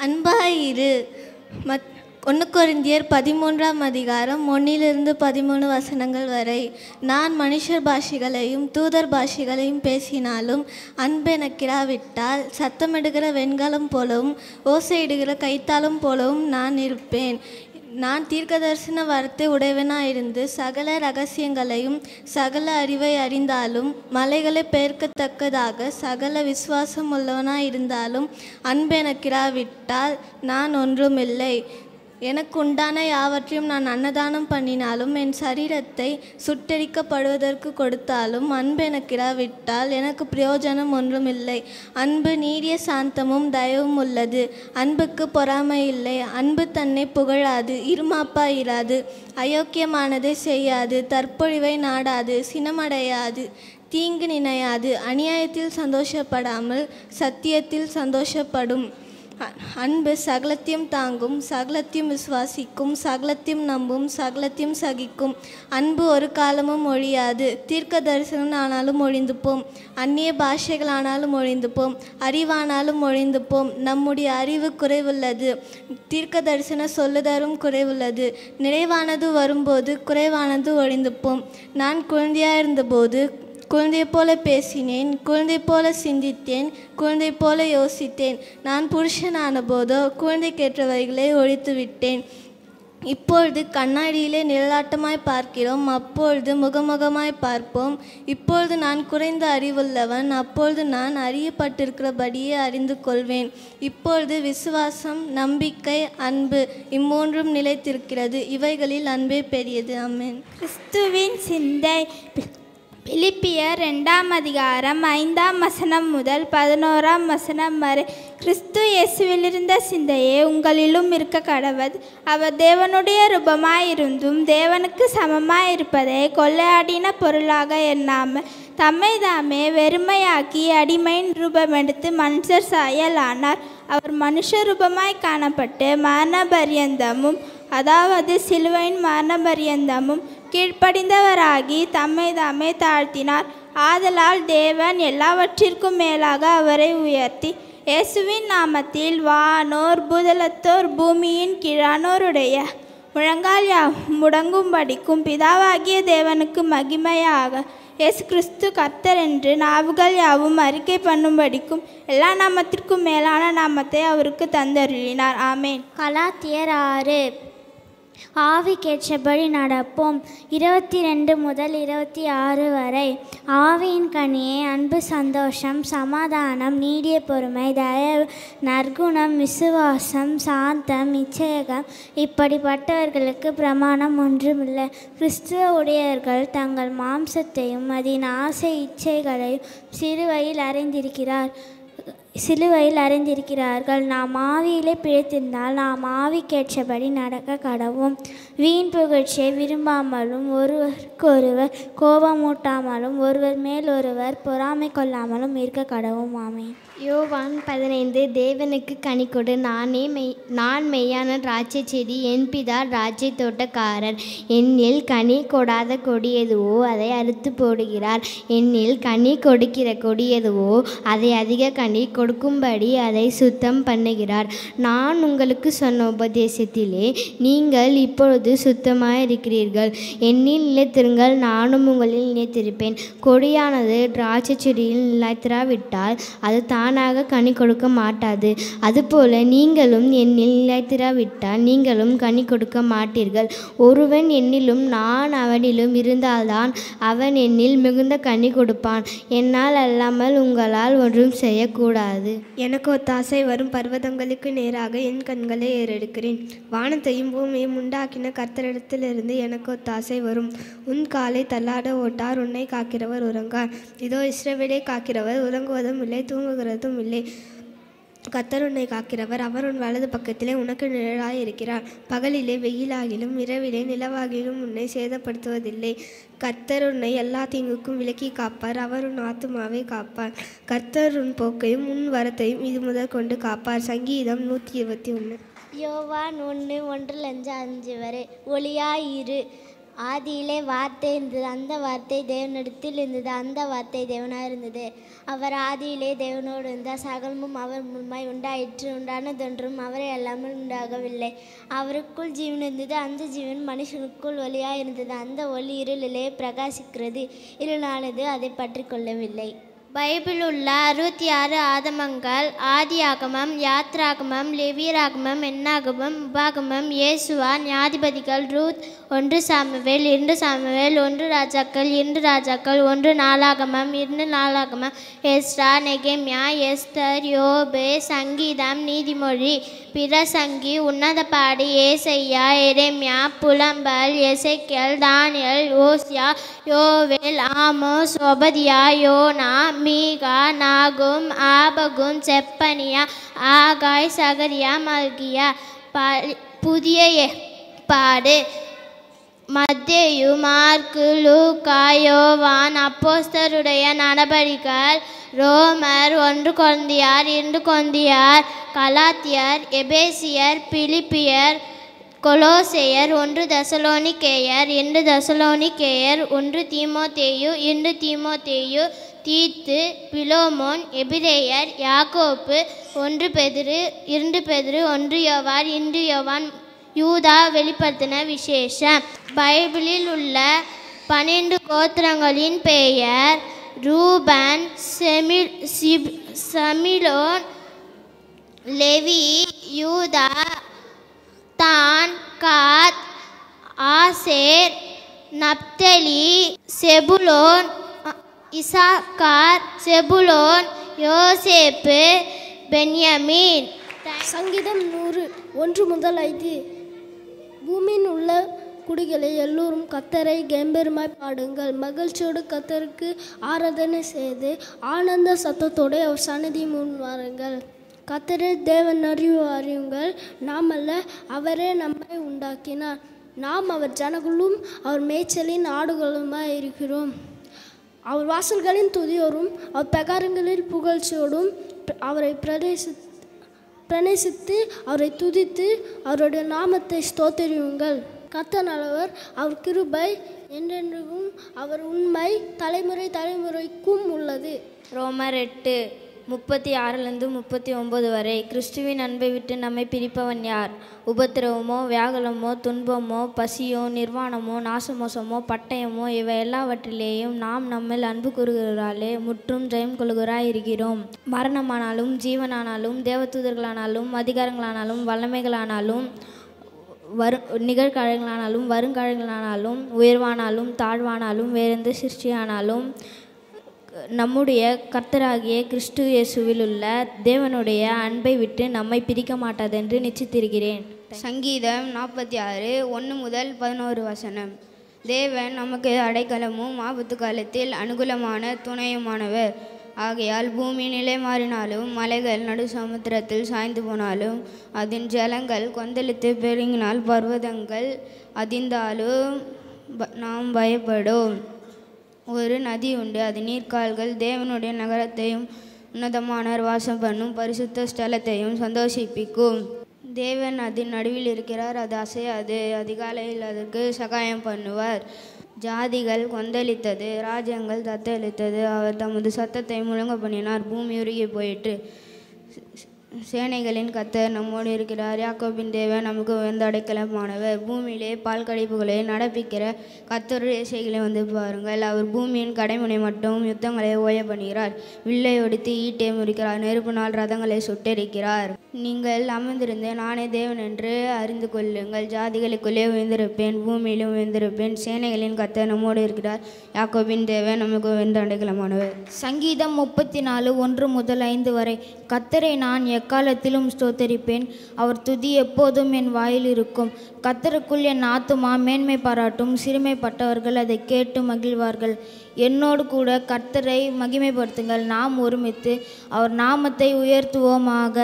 அன்பாயிரு. 1 கொரிந்தியர் 13ஆம் அதிகாரம் 1-13 வசனங்கள் வரை. நான் மனுஷர் பாஷைகளையும் தூதர் பாஷைகளையும் பேசினாலும் அன்பு எனக்கிராவிட்டால் சத்தமிடுகிற வெண்கலம் போலவும் ஓசையிடுகிற கைத்தாளம் போலவும் நான் இருப்பேன். நான் தீர்க்கதரிசன வரத்தை உடையவனாயிருந்து சகல இரகசியங்களையும் சகல அறிவை அறிந்தாலும் மலைகளை பெயர்க்கத்தக்கதாக சகல விசுவாசம் உள்ளவனாயிருந்தாலும் அன்பு எனக்கிராவிட்டால் நான் ஒன்றுமில்லை. எனக்கு உண்டான யாவற்றையும் நான் அன்னதானம் பண்ணினாலும் என் சரீரத்தை சுட்டெரிக்கப்படுவதற்கு கொடுத்தாலும் அன்பு எனக்கிராவிட்டால் எனக்கு பிரயோஜனம் ஒன்றுமில்லை. அன்பு நீடிய சாந்தமும் தயவும் உள்ளது. அன்புக்கு பொறாமை இல்லை. அன்பு தன்னை புகழாது, இருமாப்பாயிராது, அயோக்கியமானதை செய்யாது, தற்பொழிவை நாடாது, சினமடையாது, தீங்கு நினையாது, அநியாயத்தில் சந்தோஷப்படாமல் சத்தியத்தில் சந்தோஷப்படும். அன்பு சகலத்தையும் தாங்கும், சகலத்தையும் விசுவாசிக்கும், சகலத்தையும் நம்பும், சகலத்தையும் சகிக்கும். அன்பு ஒரு காலமும் ஒழியாது. தீர்க்க தரிசனம் ஆனாலும் ஒழிந்து போம், அந்நிய பாஷைகள் ஆனாலும் ஒழிந்து போம், அறிவானாலும் ஒழிந்து போம். நம்முடைய அறிவு குறைவுள்ளது, தீர்க்க தரிசன சொல்லுதரும் குறைவுள்ளது. நிறைவானது வரும்போது குறைவானது ஒழிந்து போம். நான் குழந்தையாயிருந்தபோது குழந்தை போல பேசினேன், குழந்தை போல சிந்தித்தேன், குழந்தை போல யோசித்தேன். நான் புருஷனான போதோ குழந்தைக்கேற்றவைகளை ஒழித்து விட்டேன். இப்பொழுது கண்ணாடியிலே நிழலாட்டமாய் பார்க்கிறோம், அப்பொழுது முகமுகமாய் பார்ப்போம். இப்பொழுது நான் குறைந்த அறிவுள்ளவன், அப்பொழுது நான் அறியப்பட்டிருக்கிறபடியே அறிந்து கொள்வேன். இப்பொழுது விசுவாசம், நம்பிக்கை, அன்பு இம்மூன்றும் நிலைத்திருக்கிறது. இவைகளில் அன்பே பெரியது. ஆமென். கிறிஸ்துவின் சிந்தை. பிலிப்பியர் 2ஆம் அதிகாரம் 5ஆம் வசனம் முதல் 11ஆம் வசனம் வரை. கிறிஸ்து இயேசுவிலிருந்த சிந்தையே உங்களிலும் இருக்க கடவது. அவர் தேவனுடைய ரூபமாயிருந்தும் தேவனுக்கு சமமாயிருப்பதை கொள்ளையாடின பொருளாக எண்ணாமல் தம்மை தாமே வெறுமையாக்கி அடிமையின் ரூபமெடுத்து மனுஷர் சாயலானார். அவர் மனுஷ ரூபமாய் காணப்பட்டு மரணபரியந்தமும், அதாவது சிலுவையின் மரணபரியந்தமும் கீழ்ப்படிந்தவராகி தம்மை தாமே தாழ்த்தினார். ஆதலால் தேவன் எல்லாவற்றிற்கும் மேலாக அவரை உயர்த்தி இயேசுவின் நாமத்தில் வானோர் பூதலத்தோர் பூமியின் கீழானோருடைய முழங்கால் முடங்கும்படிக்கும் பிதாவாகிய தேவனுக்கு மகிமையாக இயேசு கிறிஸ்து கர்த்தர் என்று நாவுகள் யாவும் அறிக்கை பண்ணும்படிக்கும் எல்லா நாமத்திற்கும் மேலான நாமத்தை அவருக்கு தந்தருளினார். ஆமேன். கலாத்தியர் 6. ஆவிக்கேற்றபடி நடப்போம். 22 முதல் 26 வரை. ஆவியின் கனியே அன்பு, சந்தோஷம், சமாதானம், நீடிய பொறுமை, தயவு, நற்குணம், விசுவாசம், சாந்தம், இச்சையகம். இப்படிப்பட்டவர்களுக்கு பிரமாணம் ஒன்றுமில்லை. கிறிஸ்துவ உடையவர்கள் தங்கள் மாம்சத்தையும் அதன் ஆசை இச்சைகளையும் சிலுவையில் அறைந்திருக்கிறார்கள். நாம் ஆவியிலே பிழைத்திருந்தால் நாம் ஆவிக்கேற்றபடி நடக்க கடவும். வீண் புகழ்ச்சியை விரும்பாமலும் ஒருவருக்கொருவர் கோபமூட்டாமலும் ஒருவர் மேல் ஒருவர் பொறாமை கொள்ளாமலும் இருக்க கடவும். ஆமென். யோவான் 15. தேவனுக்கு கனி கொடு. நான் மெய்யான திராட்சை செடி, என் பிதா திராட்சை தோட்டக்காரர். என்னில் கனி கொடாத கொடி எதுவோ அதை அறுத்து போடுகிறார். என்னில் கனி கொடுக்கிற கொடி எதுவோ அதை அதிக கனி கொடுக்கும்படி அதை சுத்தம் பண்ணுகிறார். நான் உங்களுக்கு சொன்ன உபதேசத்திலே நீங்கள் இப்பொழுது சுத்தமாயிருக்கிறீர்கள். என்னில் நிலைத்திருங்கள், நானும் உங்களில் நிலைத்திருப்பேன். கொடியானது திராட்சை செடியில் நிலைத்திராவிட்டால் அது தானாக கனி கொடுக்க மாட்டாது. அதுபோல நீங்களும் என்னில் நிலைத்திராவிட்டால் நீங்களும் கனி கொடுக்க மாட்டீர்கள். ஒருவன் என்னிலும் நான் அவனிலும் இருந்தால்தான் அவன் என்னில் மிகுந்த கனி கொடுப்பான். என்னால் அல்லாமல் உங்களால் ஒன்றும் செய்யக்கூடாது. எனக்கு ஒத்தாசை வரும் பர்வதங்களுக்கு நேராக என் கண்களை ஏறெடுக்கிறேன். வானத்தையும் பூமியையும் உண்டாக்கின கர்த்தரிடத்திலிருந்து எனக்கு ஒத்தாசை வரும். உன் காலை தள்ளாட ஓட்டார், உன்னை காக்கிறவர் உறங்கார். இதோ இஸ்ரவேலை காக்கிறவர் உறங்குவதும் இல்லை, தூங்குகிறதும் இல்லை. கர்த்தர் உன்னை காக்கிறவர், அவர் உன் வலது பக்கத்திலே உனக்கு நிழலாய் இருக்கிறார். பகலிலே வெயிலாகிலும் இரவிலே நிலவாகிலும் உன்னை சேதப்படுத்துவதில்லை. கர்த்தர் உன்னை எல்லா தீங்குக்கும் விலக்கி காப்பார். அவர் உன் ஆத்துமாவை காப்பார். கர்த்தர் உன் போக்கையும் உன் வரத்தையும் இது முதல் கொண்டு காப்பார். சங்கீதம் 121. யோவான் 1:1-5 வரை. ஒளியாயிரு. ஆதியிலே வார்த்தை இருந்தது, அந்த வார்த்தை தேவனிடத்தில் இருந்தது, அந்த வார்த்தை தேவனாக இருந்தது. அவர் ஆதியிலே தேவனோடு இருந்தார். சகலமும் அவர் மூலமாய் உண்டாயிற்று. உண்டானதொன்றும் அவரை அல்லாமல் உண்டாகவில்லை. அவருக்குள் ஜீவன் இருந்தது, அந்த ஜீவன் மனுஷனுக்குள் ஒளியாக இருந்தது. அந்த ஒளி இருளிலே பிரகாசிக்கிறது, இருளானது அதை பற்றி கொள்ளவில்லை. பைபிள் உள்ள 66 ஆகமங்கள் ஆதியாகமம், யாத்ராகமம், லேவியராகமம், என்னாகமம், உபாகமம், இயேசுவா, நியாயாதிபதிகள், ரூத், 1 சாமுவேல், 2 சாமுவேல், 1 ராஜாக்கள், 2 ராஜாக்கள், 1 நாளாகமம், 2 நாளாகமம், எஸ்ரா, நெகேமியா, எஸ்தர், யோபு, சங்கீதம், நீதிமொழி, பிரசங்கி, உன்னதபாடி, ஏசையா, எரேமியா, புலம்பல், எசேக்கியேல், தானியேல், ஓசியா, யோவேல், ஆமோஸ், ஒபதியா, யோனா, மீகா, நாகும், ஆபகும், செப்பனியா, ஆகாய், சகரியா, மல்கியா. புதிய ஏற்பாடு மத்தேயு, மார்க்கு, லூக்கா, யோவான், அப்போஸ்தலருடைய நடபடிகள், ரோமர், 1 கொரிந்தியர், 2 கொரிந்தியர், கலாத்தியர், எபேசியர், பிலிப்பியர், கொலோசேயர், 1 தெசலோனிக்கேயர், 2 தெசலோனிக்கேயர், 1 தீமோத்தேயு, 2 தீமோத்தேயு, தீத்து, பிலோமோன், எபிரேயர், யாக்கோப்பு, 1 பேதுரு, 2 பேதுரு, 1 யோவான், 2 யோவான், யூதா வெளிப்படுத்தின விசேஷம். பைபிளில் உள்ள 12 கோத்திரங்களின் பெயர்: ரூபன், சமிலோன், லேவி, யூதா, தான், காத், ஆசேர், நப்தலி, செபுலோன், இசாக்கார், செபுலோன், யோசேப்பு, பென்யமீன். சங்கீதம் 100 1 முதல் 5. பூமியின் உள்ள குடிகளை எல்லோரும் கர்த்தரை கம்பீரமாய் பாடுங்கள். மகிழ்ச்சியோடு கர்த்தருக்கு ஆராதனை செய்து ஆனந்த சத்தத்தோடு அவர் சந்நிதி முன் வாருங்கள். கர்த்தரே தேவன் அறியுங்கள், நாம் அல்ல, அவரே நம்மை உண்டாக்கினார். நாம் அவர் ஜனங்களும் அவர் மேய்ச்சலின் ஆடுகளுமாய் இருக்கிறோம். அவர் வாசல்களின் துதியோடும் அவர் பிரகாரங்களில் புகழ்ச்சியோடும் அவரை பிரநேசித்து அவரை துதித்து அவருடைய நாமத்தை ஸ்தோத்திரியுங்கள். கர்த்தர் நல்லவர், அவர் கிருபை என்றென்றும், அவர் உண்மை தலைமுறை தலைமுறைக்கும் உள்ளது. ரோமர் 8:36-39 வரை. கிறிஸ்துவின் அன்பை விட்டு நம்மை பிரிப்பவன் யார்? உபத்திரவமோ, வியாகுலமோ, துன்பமோ, பசியோ, நிர்வாணமோ, நாசமோசமோ, பட்டயமோ, இவை எல்லாவற்றிலேயும் நாம் நம்மில் அன்பு கூறுகிறாலே முற்றும் ஜெயம் கொள்கிறாய் இருக்கிறோம். மரணமானாலும் ஜீவனானாலும் தேவதூதர்களானாலும் அதிகாரங்களானாலும் வல்லமைகளானாலும் நிகழ்காலங்களானாலும் வருங்காலங்களானாலும் உயர்வானாலும் தாழ்வானாலும் வேறெந்த சிருஷ்டியானாலும் நம்முடைய கர்த்தராகிய கிறிஸ்து இயேசுவில் உள்ள தேவனுடைய அன்பை விட்டு நம்மை பிரிக்க மாட்டாதென்று நிச்சயித்திருக்கிறேன். சங்கீதம் 46 1 முதல் 11 வசனம். தேவன் நமக்கு அடைக்கலமும் ஆபத்து காலத்தில் அனுகூலமான துணையுமானவர். ஆகையால் பூமி நிலை மாறினாலும் மலைகள் நடு சமுத்திரத்தில் சாய்ந்து போனாலும் அதன் ஜலங்கள் கொந்தளித்து பெருங்கினால் பர்வதங்கள் அதிர்ந்தாலும் நாம் பயப்படும். ஒரு நதி உண்டு, அது நீர்க்கால்கள் தேவனுடைய நகரத்தையும் உன்னதமானவர் வாசம் பண்ணும் பரிசுத்த ஸ்தலத்தையும் சந்தோஷிப்பிக்கும். தேவன் அதன் நடுவில் இருக்கிறார், அது அசையாது. அதிகாலையில் அதற்கு சகாயம் பண்ணுவார். ஜாதிகள் கொந்தளித்தது, ராஜ்யங்கள் தத்தளித்தது. அவர் தமது சத்தத்தை முழங்க பண்ணினார், பூமி உருகி போயிற்று. சேனைகளின் கர்த்தர் நம்மோடு இருக்கிறார், யாக்கோபின் தேவன் நமக்கு உயர்ந்த அடைக்கலமானவர். பூமியிலே பால் கடிப்புகளை நடப்பிக்கிற கர்த்தருடைய செய்களை வந்து பாருங்கள். அவர் பூமியின் கடைமுனை மட்டும் யுத்தங்களை ஓய பண்ணுகிறார், வில்லை ஒடித்து ஈட்டை முறிக்கிறார், நெருப்பினால் ரதங்களை சுட்டெரிக்கிறார். நீங்கள் அமர்ந்திருந்து நானே தேவன் என்று அறிந்து கொள்ளுங்கள். ஜாதிகளுக்குள்ளே உயர்ந்திருப்பேன், பூமியிலும் உயர்ந்திருப்பேன். சேனைகளின் கர்த்தர் நம்மோடு இருக்கிறார், யாக்கோபின் தேவன் நமக்கு உயர்ந்த அடைக்கலமானவர். சங்கீதம் 34 1 முதல் 5 வரை. கர்த்தரை நான் எக்காலத்திலும் ஸ்தோத்தரிப்பேன், அவர் துதி எப்போதும் என் வாயில் இருக்கும். கர்த்தருக்குள் என் ஆத்துமா மேன்மை பாராட்டும், சிறுமைப்பட்டவர்கள் அதை கேட்டு மகிழ்வார்கள். என்னோடு கூட கர்த்தரை மகிமைப்படுத்துங்கள், நாம் ஒருமித்து அவர் நாமத்தை உயர்த்துவோமாக.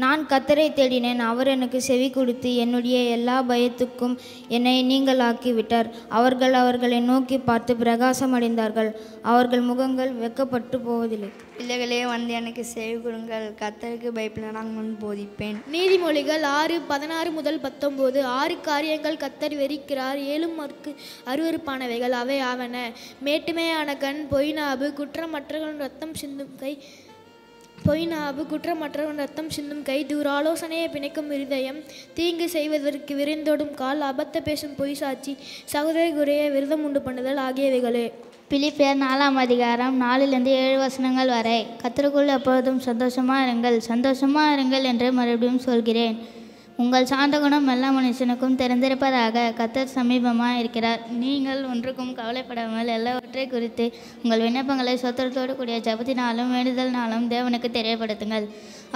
நான் கர்த்தரை தேடினேன், அவர் எனக்கு செவி கொடுத்து என்னுடைய எல்லா பயத்துக்கும் என்னை நீங்களாக்கி விட்டார். அவர்கள் அவர்களை நோக்கி பார்த்து பிரகாசம் அடைந்தார்கள், அவர்கள் முகங்கள் வெட்கப்பட்டு போவதில்லை. பிள்ளைகளே, வந்து எனக்கு செவி கொடுங்கள், கர்த்தருக்கு பயப்பட நான் முன் போதிப்பேன். நீதிமொழிகள் 6:16-19. 6 காரியங்கள் கர்த்தர் வெறுக்கிறார், 7 அருவருப்பானவைகள் அவை ஆவன: மேட்டுமையான கண், பொய்நாவு, குற்றமற்றவன் ரத்தம் சிந்தும் கை, துராலோசனையை பிணைக்கும் இருதயம், தீங்கு செய்வதற்கு விரைந்தோடும் கால், அபத்த பேசும் பொய் சாட்சி, சகோதரகுறைய விரதம் உண்டு பண்ணுதல் ஆகியவைகளே. பிலிப்பியர் 4:7 வரை. கர்த்தருக்குள் எப்பொழுதும் சந்தோஷமாக இருங்கள் என்று மறுபடியும் சொல்கிறேன். உங்கள் சாந்த குணம் எல்லா மனுஷனுக்கும் தெரிந்திருப்பதாக. கர்த்தர் சமீபமாக இருக்கிறார். நீங்கள் ஒன்றுக்கும் கவலைப்படாமல் எல்லாவற்றை குறித்து உங்கள் விண்ணப்பங்களை சொத்தத்தோடு கூடிய ஜபத்தினாலும் வேண்டுதல்னாலும் தேவனுக்கு தெரியப்படுத்துங்கள்.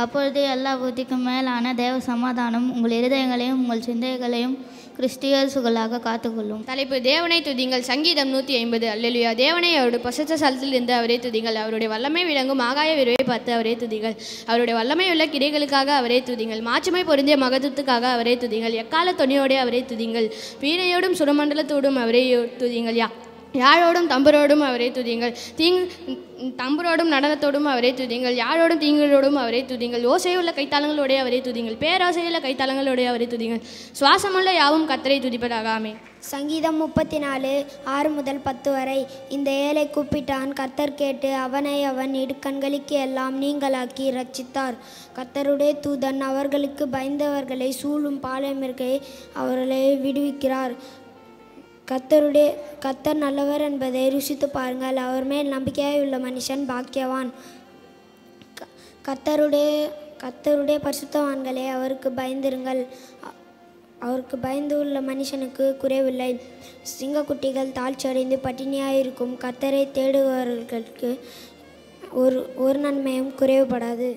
அப்பொழுது எல்லா புத்திக்கும் மேலான தேவ சமாதானம் உங்கள் இருதயங்களையும் உங்கள் சிந்தைகளையும் கிறிஸ்தியசுகளாக காத்துக்கொள்ளும். தலைப்பு: தேவனை துதிங்கள். சங்கீதம் 150. அல்லேலூயா. தேவனை அவருடைய பசுத்த ஸ்தலத்தில் இருந்து அவரே துதிங்கள். அவருடைய வல்லமை விளங்கும் ஆகாய விரைவை பார்த்து அவரே துதிங்கள். அவருடைய வல்லமை உள்ள கிரைகளுக்காக அவரே துதிங்கள். மாட்சிமை பொருந்திய மகத்துவத்துக்காக அவரே துதிங்கள். எக்கால தொனியோடே அவரே துதிங்கள். வீணையோடும் சுரமண்டலத்தோடும் அவரே துதிங்கள். யாழோடும் தம்புரோடும் அவரே துதிங்கள். தம்புரோடும் நடனத்தோடும் அவரே துதிங்கள். யாழோடும் தீங்களோடும் அவரே துதிங்கள். ஓசையுள்ள கைத்தாளங்களோடே அவரே துதிங்கள். பேராசையுள்ள கைத்தாளங்களோடே அவரே துதிங்கள். சுவாசமுள்ள யாவும் கர்த்தரை துதிப்பதாக. ஆமென். சங்கீதம் 34:6-10 வரை. இந்த ஏழை கூப்பிட்டான், கர்த்தர் கேட்டு அவனை அவன் இடுக்கண்களுக்கு எல்லாம் நீங்களாக்கி இரட்சித்தார். கர்த்தருடைய தூதன் அவர்களுக்கு பயந்தவர்களை சூழும் பாளையமிற்கு அவர்களை விடுவிக்கிறார். கர்த்தர் நல்லவர் என்பதை ருசித்து பாருங்கள். அவர் மேல் நம்பிக்கையாயுள்ள மனுஷன் பாக்கியவான். கர்த்தருடைய பரிசுத்தவான்களே, அவருக்கு பயந்திருங்கள். அவருக்கு பயந்து உள்ள மனுஷனுக்கு குறைவில்லை. சிங்கக்குட்டிகள் தாழ்ச்சியடைந்து பட்டினியாயிருக்கும். கர்த்தரை தேடுபவர்களுக்கு ஒரு நன்மையும் குறைவுபடாது.